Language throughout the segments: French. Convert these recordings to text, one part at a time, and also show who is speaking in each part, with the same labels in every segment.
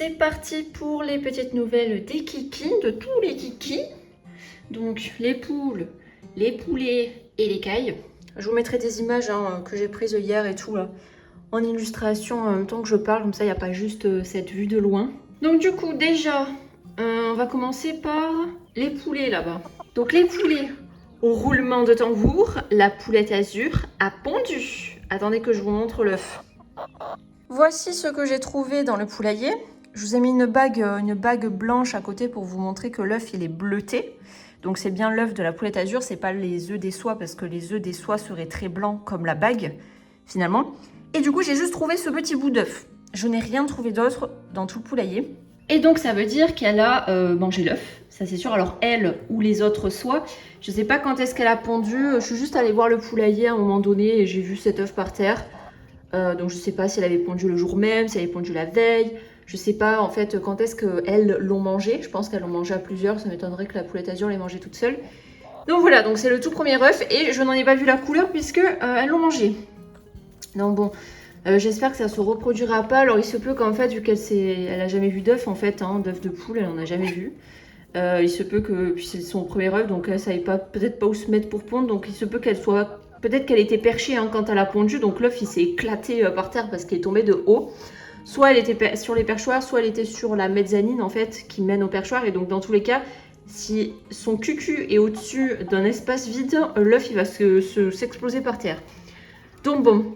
Speaker 1: c'est parti pour les petites nouvelles des kikis, de tous les kikis. Donc les poules, les poulets et les cailles. Je vous mettrai des images que j'ai prises hier et tout là, en illustration en même temps que je parle, comme ça il n'y a pas juste cette vue de loin. Donc du coup déjà, on va commencer par les poulets là-bas. Donc les poulets, au roulement de tambour, la poulette azur a pondu. Attendez que je vous montre l'œuf. Voici ce que j'ai trouvé dans le poulailler. Je vous ai mis une bague blanche à côté pour vous montrer que l'œuf il est bleuté. Donc c'est bien l'œuf de la poulette azur, c'est pas les œufs des soies parce que les œufs des soies seraient très blancs comme la bague finalement. Et du coup j'ai juste trouvé ce petit bout d'œuf. Je n'ai rien trouvé d'autre dans tout le poulailler. Et donc ça veut dire qu'elle a mangé l'œuf, ça c'est sûr. Alors elle ou les autres soies, je sais pas quand est-ce qu'elle a pondu. Je suis juste allée voir le poulailler à un moment donné et j'ai vu cet œuf par terre. Donc je sais pas si elle avait pondu le jour même, si elle avait pondu la veille. Je sais pas en fait quand est-ce qu'elles l'ont mangé. Je pense qu'elles l'ont mangé à plusieurs. Ça m'étonnerait que la poulette azur l'ait mangé toute seule. Donc voilà, donc c'est le tout premier œuf et je n'en ai pas vu la couleur puisque elles l'ont mangé. Donc bon, j'espère que ça se reproduira pas. Alors il se peut qu'en fait vu elle a jamais vu d'œuf en fait, d'œuf de poule, elle en a jamais vu. Il se peut que puis c'est son premier œuf donc elle savait pas peut-être pas où se mettre pour pondre. Donc il se peut qu'elle soit peut-être qu'elle était perchée quand elle a pondu, donc l'œuf il s'est éclaté par terre parce qu'il est tombé de haut. Soit elle était sur les perchoirs, soit elle était sur la mezzanine en fait qui mène au perchoir. Et donc dans tous les cas, si son cucu est au-dessus d'un espace vide, l'œuf il va s'exploser par terre. Donc bon,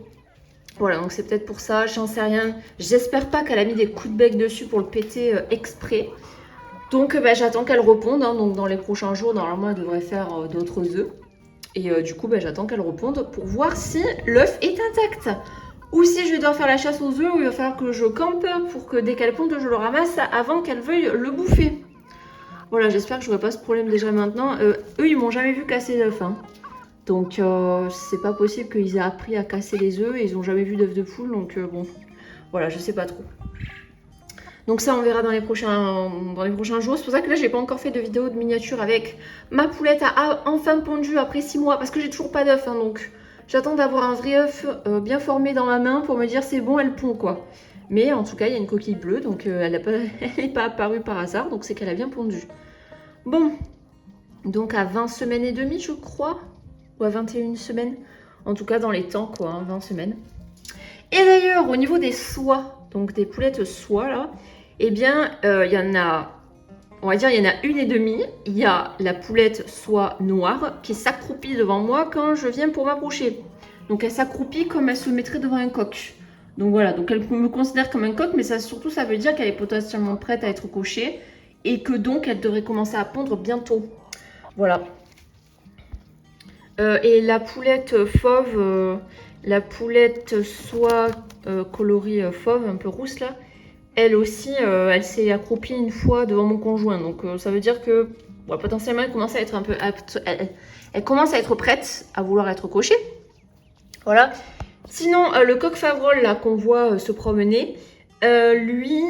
Speaker 1: voilà, donc c'est peut-être pour ça, j'en sais rien. J'espère pas qu'elle a mis des coups de bec dessus pour le péter exprès. Donc j'attends qu'elle reponde, donc dans les prochains jours, normalement elle devrait faire d'autres œufs. Et du coup, j'attends qu'elle reponde pour voir si l'œuf est intact. Ou si je vais devoir faire la chasse aux œufs, ou il va falloir que je campe pour que dès qu'elle ponde, je le ramasse avant qu'elle veuille le bouffer. Voilà, j'espère que je n'aurai pas ce problème déjà maintenant. Eux, ils m'ont jamais vu casser d'œufs. Donc, c'est pas possible qu'ils aient appris à casser les œufs et ils n'ont jamais vu d'œufs de poule. Donc, bon, voilà, je sais pas trop. Donc ça on verra dans les prochains jours. C'est pour ça que là j'ai pas encore fait de vidéo de miniature avec ma poulette a enfin pondu après 6 mois. Parce que j'ai toujours pas d'œuf donc j'attends d'avoir un vrai œuf bien formé dans ma main pour me dire c'est bon, elle pond quoi. Mais en tout cas il y a une coquille bleue donc elle n'est pas apparue par hasard, donc c'est qu'elle a bien pondu. Bon, donc à 20 semaines et demie je crois, ou à 21 semaines. En tout cas dans les temps quoi, 20 semaines. Et d'ailleurs au niveau des soies, donc des poulettes soies là, eh bien, il y en a, on va dire, il y en a une et demie. Il y a la poulette soie noire qui s'accroupit devant moi quand je viens pour m'approcher. Donc, elle s'accroupit comme elle se mettrait devant un coq. Donc, voilà. Donc, elle me considère comme un coq, mais surtout, ça veut dire qu'elle est potentiellement prête à être cochée et que donc, elle devrait commencer à pondre bientôt. Voilà. Et la poulette fauve, la poulette soie coloris fauve, un peu rousse là, elle aussi, elle s'est accroupie une fois devant mon conjoint. Donc ça veut dire que potentiellement elle commence à être un peu apte. Elle commence à être prête à vouloir être cochée. Voilà. Sinon, le coq favrol là qu'on voit se promener, lui,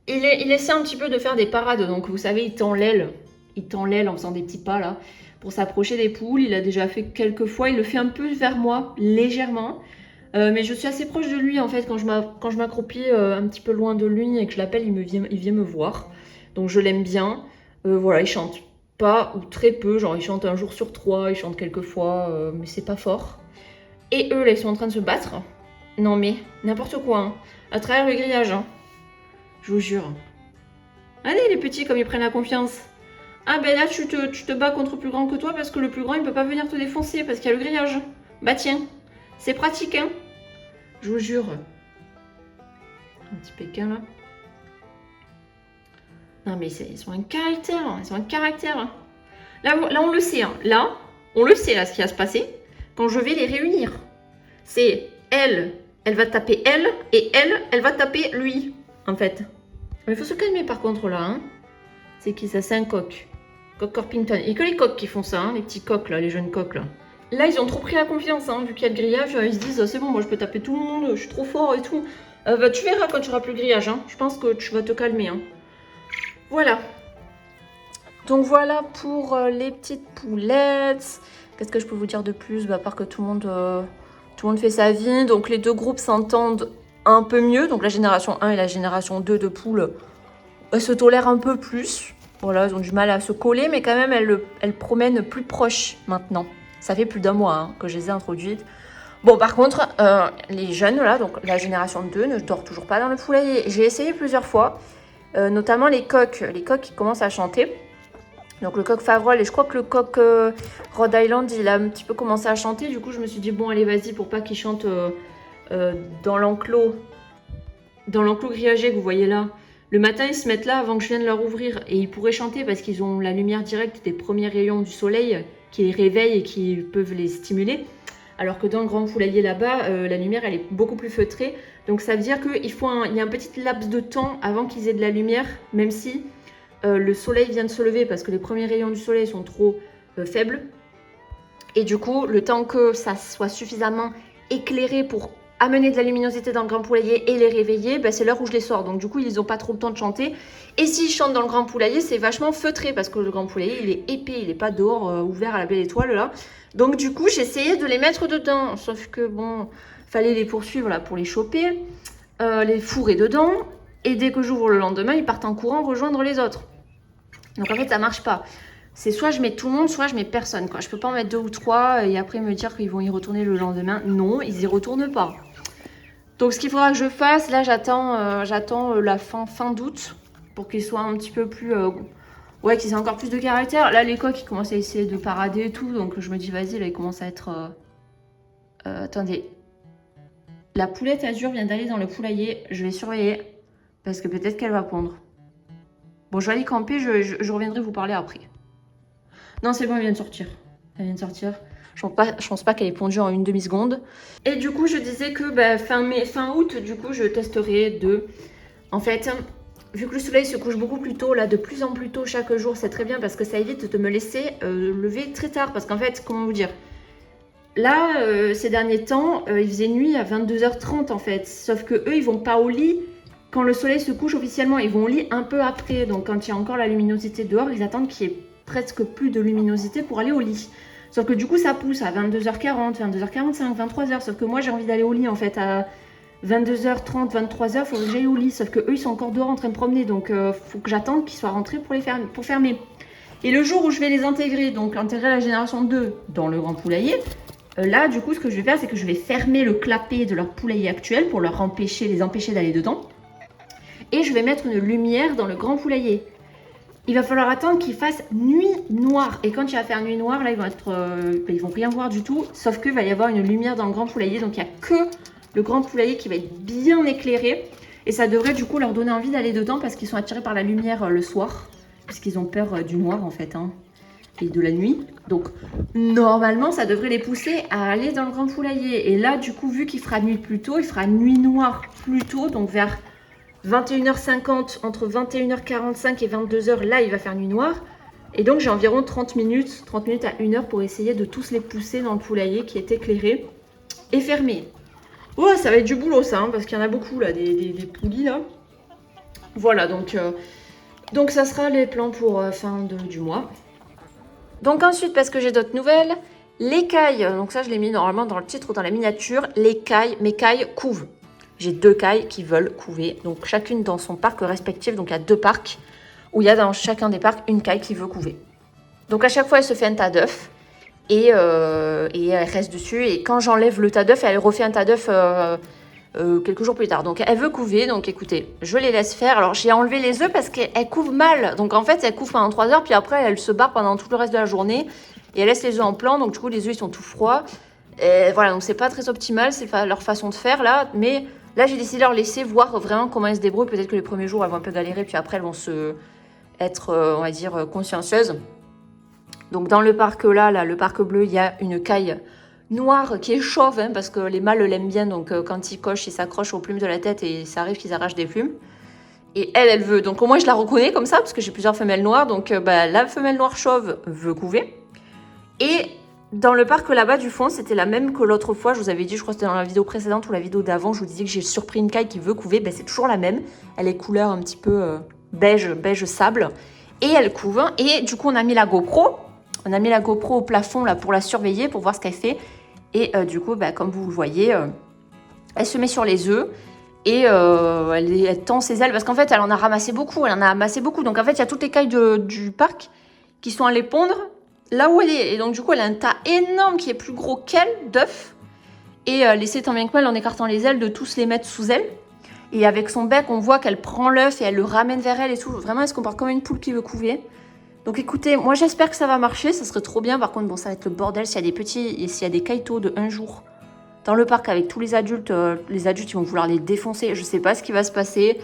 Speaker 1: il essaie un petit peu de faire des parades. Donc vous savez, il tend l'aile. Il tend l'aile en faisant des petits pas là pour s'approcher des poules. Il a déjà fait quelques fois. Il le fait un peu vers moi, légèrement. Mais je suis assez proche de lui en fait quand je m'accroupis un petit peu loin de lui et que je l'appelle, il vient me voir. Donc je l'aime bien. Voilà, il chante pas ou très peu, genre il chante un jour sur 3, il chante quelques fois, mais c'est pas fort. Et eux là ils sont en train de se battre. Non mais n'importe quoi, à travers le grillage. Je vous jure. Allez les petits comme ils prennent la confiance. Ah ben là tu te bats contre le plus grand que toi parce que le plus grand il peut pas venir te défoncer parce qu'il y a le grillage. Bah tiens, c'est pratique Je vous jure. Un petit Pékin là. Non mais ils ont un caractère, ils ont un caractère. Là on le sait, là, on le sait là ce qui va se passer quand je vais les réunir. C'est elle va taper elle et elle va taper lui, en fait. Mais il faut se calmer par contre là. C'est qui ça? C'est un coq. Coq Corpington. Et que les coqs qui font ça, les petits coqs là, les jeunes coqs là. Là, ils ont trop pris la confiance, vu qu'il y a le grillage. Ils se disent, c'est bon, moi je peux taper tout le monde, je suis trop fort et tout. Tu verras quand tu auras plus le grillage. Je pense que tu vas te calmer. Voilà. Donc voilà pour les petites poulettes. Qu'est-ce que je peux vous dire de plus? À part que tout le monde fait sa vie. Donc les deux groupes s'entendent un peu mieux. Donc la génération 1 et la génération 2 de poules, elles se tolèrent un peu plus. Voilà, elles ont du mal à se coller, mais quand même, elles promènent plus proches maintenant. Ça fait plus d'un mois que je les ai introduites. Bon, par contre, les jeunes, là, donc la génération 2, ne dort toujours pas dans le poulailler. J'ai essayé plusieurs fois, notamment les coqs qui commencent à chanter. Donc le coq Favrol, et je crois que le coq Rhode Island, il a un petit peu commencé à chanter. Du coup, je me suis dit, bon, allez, vas-y, pour pas qu'il chante dans l'enclos grillagé que vous voyez là. Le matin, ils se mettent là avant que je vienne leur ouvrir et ils pourraient chanter parce qu'ils ont la lumière directe des premiers rayons du soleil qui les réveillent et qui peuvent les stimuler. Alors que dans le grand poulailler là-bas, la lumière, elle est beaucoup plus feutrée. Donc ça veut dire qu'il y a un petit laps de temps avant qu'ils aient de la lumière, même si le soleil vient de se lever parce que les premiers rayons du soleil sont trop faibles. Et du coup, le temps que ça soit suffisamment éclairé pour amener de la luminosité dans le grand poulailler et les réveiller, ben c'est l'heure où je les sors. Donc du coup, ils n'ont pas trop le temps de chanter. Et s'ils chantent dans le grand poulailler, c'est vachement feutré parce que le grand poulailler, il est épais, il n'est pas dehors, ouvert à la belle étoile là. Donc du coup, j'ai essayé de les mettre dedans. Sauf que bon, fallait les poursuivre là pour les choper, les fourrer dedans. Et dès que j'ouvre le lendemain, ils partent en courant rejoindre les autres. Donc en fait, ça marche pas. C'est soit je mets tout le monde, soit je mets personne, quoi. Je peux pas en mettre 2 ou 3 et après me dire qu'ils vont y retourner le lendemain. Non, ils y retournent pas. Donc ce qu'il faudra que je fasse, là j'attends la fin d'août pour qu'ils soient un petit peu plus... ouais, qu'ils aient encore plus de caractère. Là les coqs ils commencent à essayer de parader et tout, donc je me dis vas-y, là ils commencent à être... attendez. La poulette azur vient d'aller dans le poulailler, je vais surveiller parce que peut-être qu'elle va pondre. Bon, je vais aller camper, je reviendrai vous parler après. Non, c'est bon, elle vient de sortir. Elle vient de sortir. Je pense pas qu'elle ait pondu en une demi-seconde. Et du coup, je disais que fin août, du coup, je testerai de... En fait, vu que le soleil se couche beaucoup plus tôt, là, de plus en plus tôt chaque jour, c'est très bien parce que ça évite de me laisser lever très tard. Parce qu'en fait, comment vous dire, là, ces derniers temps, il faisait nuit à 22h30 en fait. Sauf que eux, ils vont pas au lit quand le soleil se couche officiellement. Ils vont au lit un peu après. Donc quand il y a encore la luminosité dehors, ils attendent qu'il y ait presque plus de luminosité pour aller au lit. Sauf que du coup, ça pousse à 22h40, 22h45, 23h. Sauf que moi, j'ai envie d'aller au lit en fait à 22h30, 23h. Il faut que j'aille au lit. Sauf que eux, ils sont encore dehors en train de promener. Donc, il faut que j'attende qu'ils soient rentrés pour fermer. Et le jour où je vais les intégrer, donc intégrer la génération 2 dans le grand poulailler, là, du coup, ce que je vais faire, c'est que je vais fermer le clapet de leur poulailler actuel pour les empêcher d'aller dedans. Et je vais mettre une lumière dans le grand poulailler. Il va falloir attendre qu'il fasse nuit noire. Et quand il va faire nuit noire, là, ils vont rien voir du tout. Sauf qu'il va y avoir une lumière dans le grand poulailler. Donc, il n'y a que le grand poulailler qui va être bien éclairé. Et ça devrait, du coup, leur donner envie d'aller dedans parce qu'ils sont attirés par la lumière le soir. Parce qu'ils ont peur du noir, en fait, et de la nuit. Donc, normalement, ça devrait les pousser à aller dans le grand poulailler. Et là, du coup, vu qu'il fera nuit plus tôt, il fera nuit noire plus tôt. Donc, vers 21h50, entre 21h45 et 22h, là, il va faire nuit noire. Et donc, j'ai environ 30 minutes à 1 heure pour essayer de tous les pousser dans le poulailler qui est éclairé et fermé. Oh, ça va être du boulot, ça, parce qu'il y en a beaucoup, là, des poulies, là. Voilà, donc ça sera les plans pour fin du mois. Donc ensuite, parce que j'ai d'autres nouvelles, les cailles, donc ça, je l'ai mis normalement dans le titre ou dans la miniature, mes cailles couvent. J'ai 2 cailles qui veulent couver, donc chacune dans son parc respectif. Donc il y a 2 parcs où il y a dans chacun des parcs une caille qui veut couver. Donc à chaque fois, elle se fait un tas d'œufs et elle reste dessus. Et quand j'enlève le tas d'œufs, elle refait un tas d'œufs quelques jours plus tard. Donc elle veut couver, donc écoutez, je les laisse faire. Alors j'ai enlevé les œufs parce qu'elles couvent mal. Donc en fait, elles couvent pendant 3 heures, puis après, elles se barrent pendant tout le reste de la journée. Et elles laissent les œufs en plan, donc du coup, les œufs, ils sont tout froids. Et voilà, donc c'est pas très optimal, c'est leur façon de faire là, mais... Là, j'ai décidé de leur laisser voir vraiment comment elles se débrouillent. Peut-être que les premiers jours, elles vont un peu galérer, puis après, elles vont être, on va dire, consciencieuses. Donc, dans le parc là, le parc bleu, il y a une caille noire qui est chauve, parce que les mâles l'aiment bien. Donc, quand ils cochent, ils s'accrochent aux plumes de la tête et ça arrive qu'ils arrachent des plumes. Et elle veut. Donc, au moins, je la reconnais comme ça, parce que j'ai plusieurs femelles noires. Donc, la femelle noire chauve veut couver. Et... dans le parc là-bas du fond, c'était la même que l'autre fois. Je vous avais dit, je crois que c'était dans la vidéo précédente ou la vidéo d'avant, je vous disais que j'ai surpris une caille qui veut couver. Ben, c'est toujours la même. Elle est couleur un petit peu beige sable. Et elle couve. Et du coup, on a mis la GoPro. On a mis la GoPro au plafond là, pour la surveiller, pour voir ce qu'elle fait. Et du coup, comme vous le voyez, elle se met sur les œufs. Et elle tend ses ailes parce qu'en fait, elle en a ramassé beaucoup. Elle en a amassé beaucoup. Donc en fait, il y a toutes les cailles du parc qui sont allées pondre là où elle est. Et donc du coup, elle a un tas énorme qui est plus gros qu'elle d'œufs. Et elle essaie tant bien que mal, en écartant les ailes, de tous les mettre sous elle. Et avec son bec, on voit qu'elle prend l'œuf et elle le ramène vers elle et tout. Vraiment, elle se comporte comme une poule qui veut couver. Donc écoutez, moi j'espère que ça va marcher, ça serait trop bien. Par contre, bon, ça va être le bordel s'il y a des petits et s'il y a des kaitos de un jour dans le parc avec tous les adultes ils vont vouloir les défoncer. Je sais pas ce qui va se passer.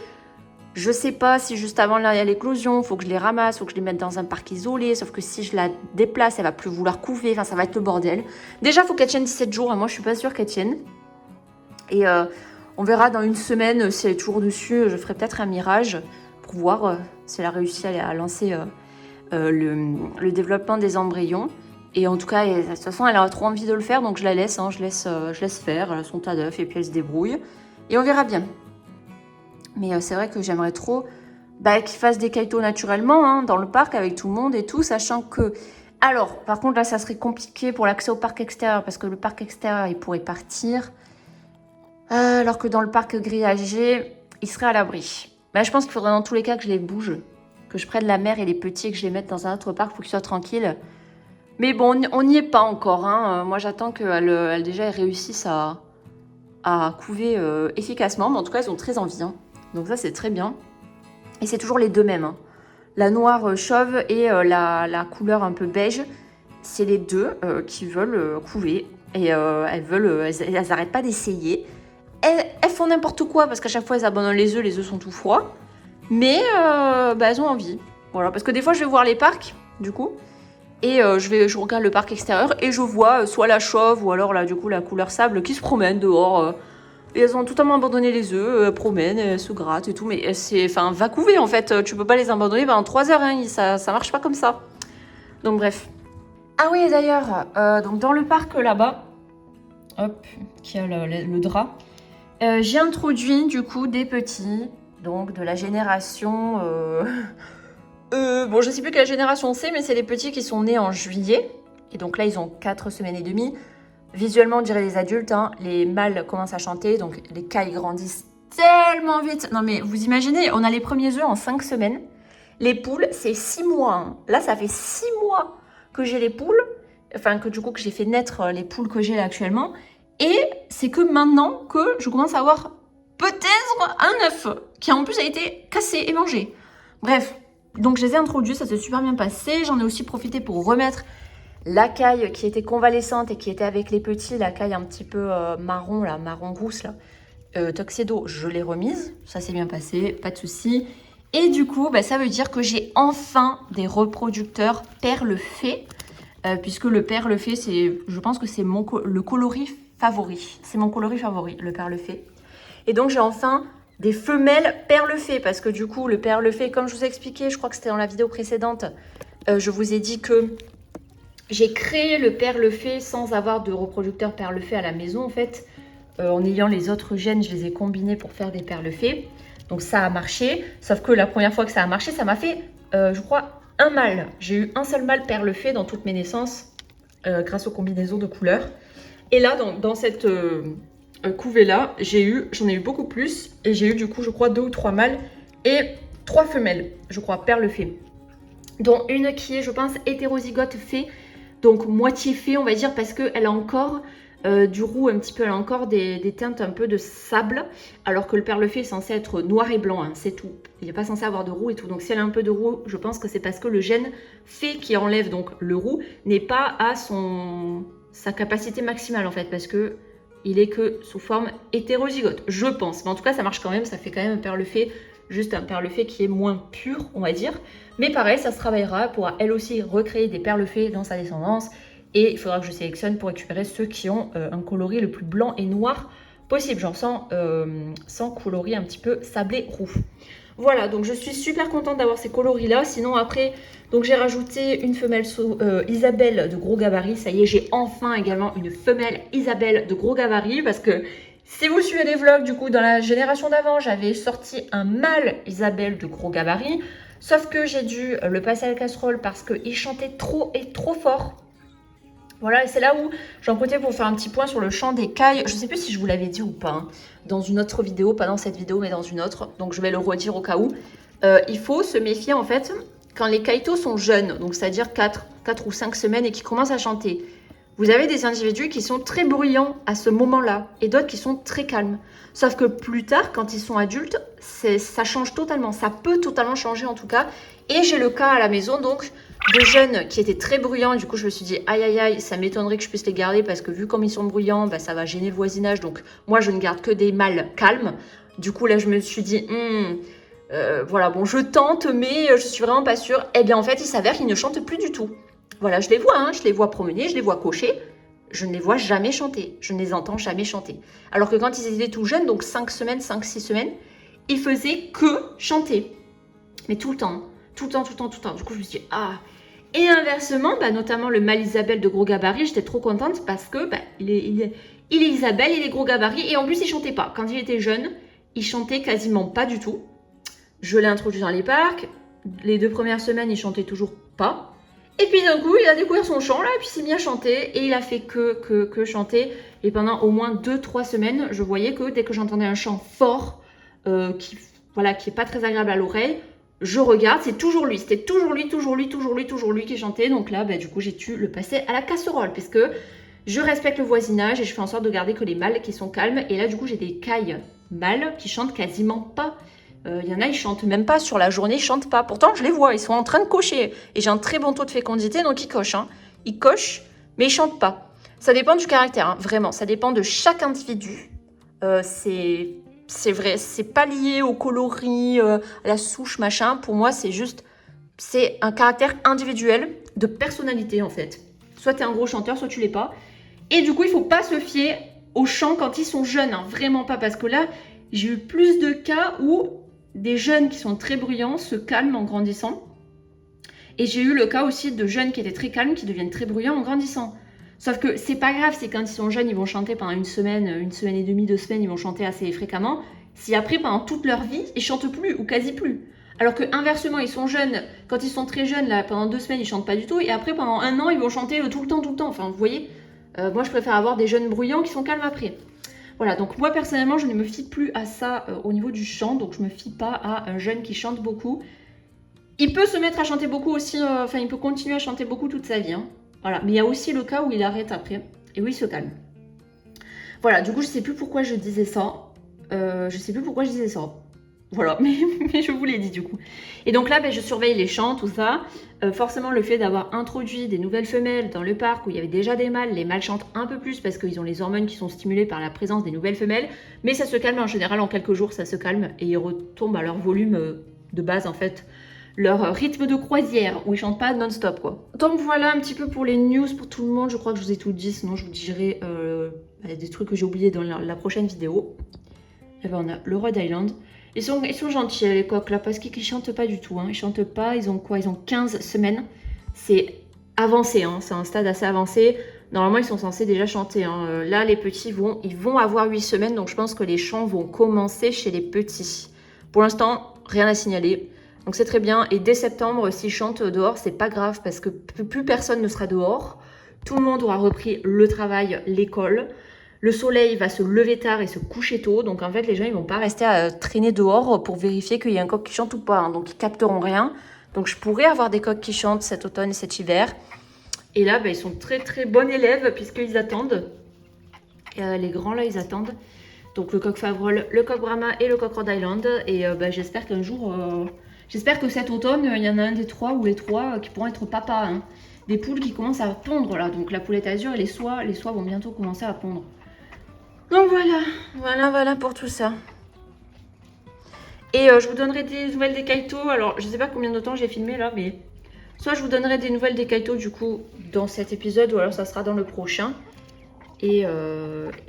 Speaker 1: Je sais pas si juste avant là, il y a l'éclosion, faut que je les ramasse, faut que je les mette dans un parc isolé. Sauf que si je la déplace, elle va plus vouloir couver. Enfin, ça va être le bordel. Déjà, faut qu'elle tienne 17 jours. Et moi, je suis pas sûre qu'elle tienne. Et on verra dans une semaine si elle est toujours dessus. Je ferai peut-être un mirage pour voir si elle a réussi à lancer le développement des embryons. Et en tout cas, de toute façon, elle a trop envie de le faire, donc je la laisse, je laisse faire. Elle a son tas d'œufs et puis elle se débrouille. Et on verra bien. Mais c'est vrai que j'aimerais trop qu'ils fassent des kaitos naturellement, hein, dans le parc avec tout le monde et tout, sachant que... Alors, par contre, là, ça serait compliqué pour l'accès au parc extérieur, parce que le parc extérieur, il pourrait partir. Alors que dans le parc grillagé, il serait à l'abri. Mais je pense qu'il faudrait dans tous les cas que je les bouge, que je prenne la mère et les petits et que je les mette dans un autre parc pour qu'ils soient tranquilles. Mais bon, on n'y est pas encore. Hein. Moi, j'attends qu'elle déjà réussisse à couver efficacement. Mais en tout cas, elles ont très envie. Hein. Donc ça, c'est très bien. Et c'est toujours les deux mêmes. Hein. La noire chauve et la couleur un peu beige, c'est les deux qui veulent couver. Et elles n'arrêtent pas d'essayer. Elles font n'importe quoi parce qu'à chaque fois, elles abandonnent les œufs sont tout froids. Mais elles ont envie. Voilà, parce que des fois, je vais voir les parcs, du coup. Et je regarde le parc extérieur et je vois soit la chauve ou alors là, du coup, la couleur sable qui se promène dehors. Et elles ont totalement abandonné les œufs, elles promènent, elles se grattent et tout. Mais va couver en fait, tu peux pas les abandonner pendant 3 heures, hein, ça marche pas comme ça. Donc bref. Ah oui, d'ailleurs, donc dans le parc là-bas, hop, qui a le drap, j'ai introduit du coup des petits, donc de la génération... bon, je sais plus quelle génération c'est, mais c'est les petits qui sont nés en juillet. Et donc là, ils ont 4 semaines et demie. Visuellement, on dirait les adultes. Hein. Les mâles commencent à chanter, donc les cailles grandissent tellement vite. Non mais vous imaginez, on a les premiers œufs en 5 semaines. Les poules, c'est 6 mois. Hein. Là, ça fait 6 mois que j'ai les poules. Enfin, que du coup, que j'ai fait naître les poules que j'ai là actuellement. Et c'est que maintenant que je commence à avoir peut-être un œuf qui en plus a été cassé et mangé. Bref. Donc je les ai introduits, ça s'est super bien passé. J'en ai aussi profité pour remettre la caille qui était convalescente et qui était avec les petits, la caille un petit peu marron, là, marron rousse, là, tuxedo, je l'ai remise. Ça s'est bien passé, pas de souci. Et du coup, ça veut dire que j'ai enfin des reproducteurs perle fée, puisque le perle fée, je pense que c'est le coloris favori. C'est mon coloris favori, le perle fée. Et donc j'ai enfin... des femelles perle fée, parce que du coup, le perle fée, comme je vous ai expliqué, je crois que c'était dans la vidéo précédente, je vous ai dit que j'ai créé le perle fée sans avoir de reproducteur perle fée à la maison, en fait. En ayant les autres gènes, je les ai combinés pour faire des perles fées. Donc ça a marché, sauf que la première fois que ça a marché, ça m'a fait, je crois, un mâle. J'ai eu un seul mâle perle fée dans toutes mes naissances, grâce aux combinaisons de couleurs. Et là, dans cette... couvée là, j'en ai eu beaucoup plus et j'ai eu du coup je crois 2 ou 3 mâles et 3 femelles, je crois, perle fée, dont une qui est je pense hétérozygote fée, donc moitié fée on va dire, parce qu'elle a encore du roux un petit peu, elle a encore des teintes un peu de sable, alors que le perle fée est censé être noir et blanc, hein, c'est tout, il n'est pas censé avoir de roux et tout, donc si elle a un peu de roux, je pense que c'est parce que le gène fée qui enlève donc le roux n'est pas à sa capacité maximale en fait, parce que il est que sous forme hétérozygote, je pense. Mais en tout cas, ça marche quand même, ça fait quand même un perle fée, juste un perle fée qui est moins pur, on va dire. Mais pareil, ça se travaillera, elle pourra elle aussi recréer des perles fées dans sa descendance. Et il faudra que je sélectionne pour récupérer ceux qui ont un coloris le plus blanc et noir possible, genre sans coloris un petit peu sablé roux. Voilà, donc je suis super contente d'avoir ces coloris-là. Sinon, après, donc j'ai rajouté une femelle Isabelle de gros gabarit. Ça y est, j'ai enfin également une femelle Isabelle de gros gabarit. Parce que si vous suivez les vlogs, du coup, dans la génération d'avant, j'avais sorti un mâle Isabelle de gros gabarit. Sauf que j'ai dû le passer à la casserole parce qu'il chantait trop et trop fort. Voilà, et c'est là où j'en profitais pour faire un petit point sur le chant des cailles. Je ne sais plus si je vous l'avais dit ou pas, hein, dans une autre vidéo, pas dans cette vidéo, mais dans une autre. Donc je vais le redire au cas où. Il faut se méfier en fait quand les caïtos sont jeunes, donc c'est-à-dire 4 ou 5 semaines et qui commencent à chanter. Vous avez des individus qui sont très bruyants à ce moment-là et d'autres qui sont très calmes. Sauf que plus tard, quand ils sont adultes, ça change totalement. Ça peut totalement changer en tout cas. Et j'ai le cas à la maison donc de jeunes qui étaient très bruyants. Du coup, je me suis dit, aïe aïe aïe, ça m'étonnerait que je puisse les garder parce que vu comme ils sont bruyants, bah, ça va gêner le voisinage. Donc moi, je ne garde que des mâles calmes. Du coup, là, je me suis dit, voilà, bon, je tente, mais je suis vraiment pas sûre. Eh bien, en fait, il s'avère qu'ils ne chantent plus du tout. Voilà, je les vois, hein, je les vois promener, je les vois cocher. Je ne les vois jamais chanter. Je ne les entends jamais chanter. Alors que quand ils étaient tout jeunes, donc 5 semaines, 5-6 semaines, ils faisaient que chanter. Mais tout le temps. Tout le temps, tout le temps, tout le temps. Du coup, je me suis dit, ah. Et inversement, bah, notamment le mâle Isabelle de gros gabarit, j'étais trop contente parce que bah, il est Isabelle, il est gros gabarit. Et en plus, il chantait pas. Quand il était jeune, il chantait quasiment pas du tout. Je l'ai introduit dans les parcs. Les 2 premières semaines, il chantait toujours pas. Et puis d'un coup, il a découvert son chant là, et puis il s'est mis à chanter. Et il a fait que chanter. Et pendant au moins 2-3 semaines, je voyais que dès que j'entendais un chant fort, qui est pas très agréable à l'oreille, je regarde, c'est toujours lui. C'était toujours lui qui chantait. Donc là, bah, du coup, j'ai dû le passer à la casserole, puisque je respecte le voisinage et je fais en sorte de garder que les mâles qui sont calmes. Et là, du coup, j'ai des cailles mâles qui chantent quasiment pas. Il y en a, ils chantent même pas sur la journée, ils chantent pas. Pourtant, je les vois, ils sont en train de cocher. Et j'ai un très bon taux de fécondité, donc ils cochent. Hein. Ils cochent, mais ils chantent pas. Ça dépend du caractère, hein, vraiment. Ça dépend de chaque individu. C'est vrai, c'est pas lié au coloris, à la souche, machin. Pour moi, c'est un caractère individuel de personnalité, en fait. Soit tu es un gros chanteur, soit tu l'es pas. Et du coup, il faut pas se fier aux chants quand ils sont jeunes, hein, vraiment pas. Parce que là, j'ai eu plus de cas où des jeunes qui sont très bruyants se calment en grandissant. Et j'ai eu le cas aussi de jeunes qui étaient très calmes qui deviennent très bruyants en grandissant. Sauf que c'est pas grave, c'est quand ils sont jeunes, ils vont chanter pendant une semaine et demie, 2 semaines, ils vont chanter assez fréquemment. Si après, pendant toute leur vie, ils chantent plus ou quasi plus. Alors que inversement, ils sont jeunes, quand ils sont très jeunes, là, pendant 2 semaines, ils chantent pas du tout. Et après, pendant 1 an, ils vont chanter tout le temps. Enfin, vous voyez, moi, je préfère avoir des jeunes bruyants qui sont calmes après. Voilà, donc moi personnellement, je ne me fie plus à ça au niveau du chant, donc je me fie pas à un jeune qui chante beaucoup. Il peut se mettre à chanter beaucoup aussi, il peut continuer à chanter beaucoup toute sa vie. Hein. Voilà, mais il y a aussi le cas où il arrête après et où il se calme. Voilà, du coup, je sais plus pourquoi je disais ça. Voilà, mais je vous l'ai dit du coup. Et donc là, je surveille les chants, tout ça. Forcément, le fait d'avoir introduit des nouvelles femelles dans le parc où il y avait déjà des mâles, les mâles chantent un peu plus parce qu'ils ont les hormones qui sont stimulées par la présence des nouvelles femelles. Mais ça se calme en général, en quelques jours, ça se calme et ils retombent à leur volume de base en fait. Leur rythme de croisière où ils chantent pas non-stop quoi. Donc voilà un petit peu pour les news pour tout le monde. Je crois que je vous ai tout dit, sinon je vous dirai des trucs que j'ai oubliés dans la prochaine vidéo. Et ben on a le Rhode Island. Ils sont gentils les coqs là parce qu'ils chantent pas du tout. Hein. Ils chantent pas, ils ont quoi? Ils ont 15 semaines. C'est avancé, hein. C'est un stade assez avancé. Normalement ils sont censés déjà chanter. Hein. Là les petits ils vont avoir 8 semaines donc je pense que les chants vont commencer chez les petits. Pour l'instant rien à signaler. Donc c'est très bien. Et dès septembre s'ils chantent dehors c'est pas grave parce que plus personne ne sera dehors. Tout le monde aura repris le travail, l'école. Le soleil va se lever tard et se coucher tôt. Donc en fait, les gens ils vont pas rester à traîner dehors pour vérifier qu'il y a un coq qui chante ou pas. Hein. Donc ils capteront rien. Donc je pourrais avoir des coqs qui chantent cet automne et cet hiver. Et là, ils sont très très bons élèves puisqu'ils attendent. Les grands là, ils attendent. Donc le coq Favrol, le coq Brahma et le coq Rhode Island. Et j'espère qu'un jour, j'espère que cet automne, il y en a un des 3 ou les 3 qui pourront être papa. Hein. Des poules qui commencent à pondre là. Donc la poulette azur et les soies vont bientôt commencer à pondre. Donc voilà pour tout ça. Et je vous donnerai des nouvelles des kaïtos. Alors, je sais pas combien de temps j'ai filmé là, mais soit je vous donnerai des nouvelles des kaïtos du coup dans cet épisode, ou alors ça sera dans le prochain. Et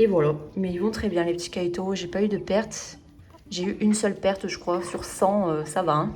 Speaker 1: voilà. Mais ils vont très bien les petits kaïtos. J'ai pas eu de perte. J'ai eu une seule perte, je crois, sur 100. Ça va. Hein.